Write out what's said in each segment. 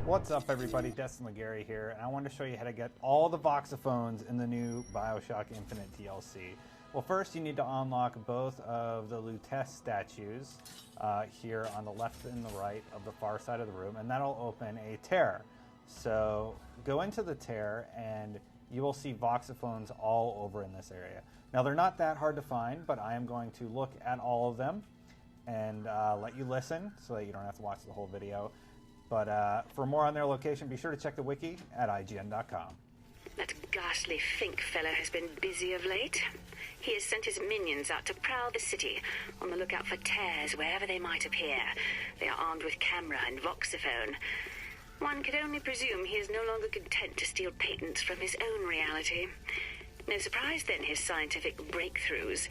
What's up everybody, Destin Legary here, and I want to show you how to get all the Voxophones in the new Bioshock Infinite DLC. Well, first you need to unlock both of the Lutece statues here on the left and the right of the far side of the room, and that'll open a tear. So go into the tear and you will see Voxophones all over in this area. Now they're not that hard to find, but I am going to look at all of them and let you listen so that you don't have to watch the whole video. But for more on their location, be sure to check the wiki at IGN.com. That ghastly Fink fellow has been busy of late. He has sent his minions out to prowl the city, on the lookout for tears wherever they might appear. They are armed with camera and Voxophone. One could only presume he is no longer content to steal patents from his own reality. No surprise, then, his scientific breakthroughs.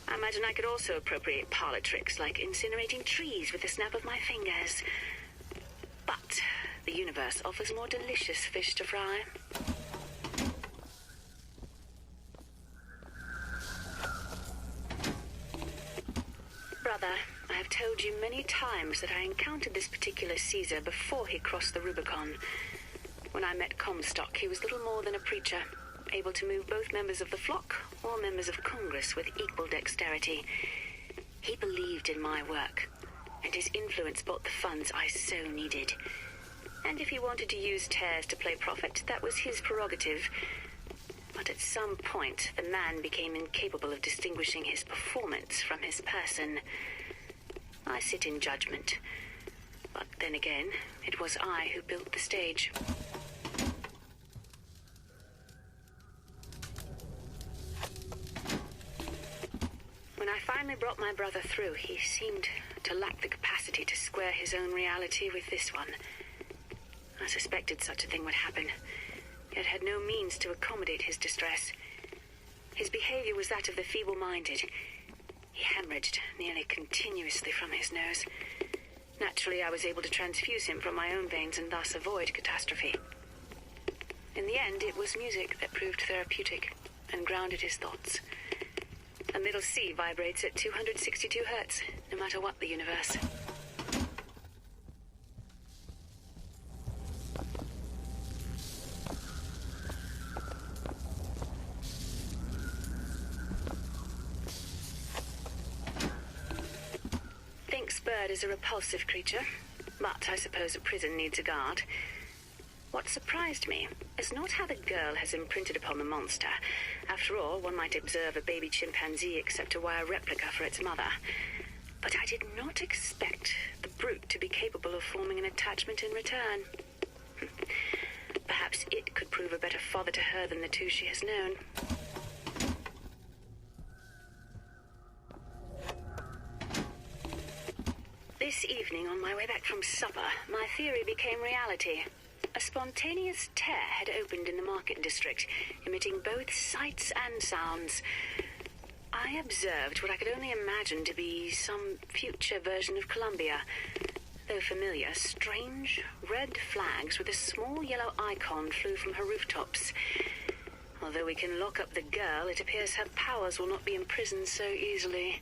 I imagine I could also appropriate parlor tricks like incinerating trees with the snap of my fingers. But the universe offers more delicious fish to fry. Brother, I have told you many times that I encountered this particular Caesar before he crossed the Rubicon. When I met Comstock, he was little more than a preacher, able to move both members of the flock or members of Congress with equal dexterity. He believed in my work, and his influence bought the funds I so needed. And if he wanted to use tears to play prophet, that was his prerogative. But at some point, the man became incapable of distinguishing his performance from his person. I sit in judgment. But then again, it was I who built the stage. When I finally brought my brother through, he seemed to lack the capacity to square his own reality with this one. I suspected such a thing would happen, yet had no means to accommodate his distress. His behavior was that of the feeble-minded. He hemorrhaged nearly continuously from his nose. Naturally, I was able to transfuse him from my own veins and thus avoid catastrophe. In the end, it was music that proved therapeutic and grounded his thoughts. A middle C vibrates at 262 hertz, no matter what the universe. Fink's bird is a repulsive creature, but I suppose a prison needs a guard. What surprised me is not how the girl has imprinted upon the monster. After all, one might observe a baby chimpanzee accept a wire replica for its mother. But I did not expect the brute to be capable of forming an attachment in return. Perhaps it could prove a better father to her than the two she has known. This evening, on my way back from supper, my theory became reality. A spontaneous tear had opened in the market district, emitting both sights and sounds. I observed what I could only imagine to be some future version of Columbia. Though familiar, strange red flags with a small yellow icon flew from her rooftops. Although we can lock up the girl, it appears her powers will not be imprisoned so easily.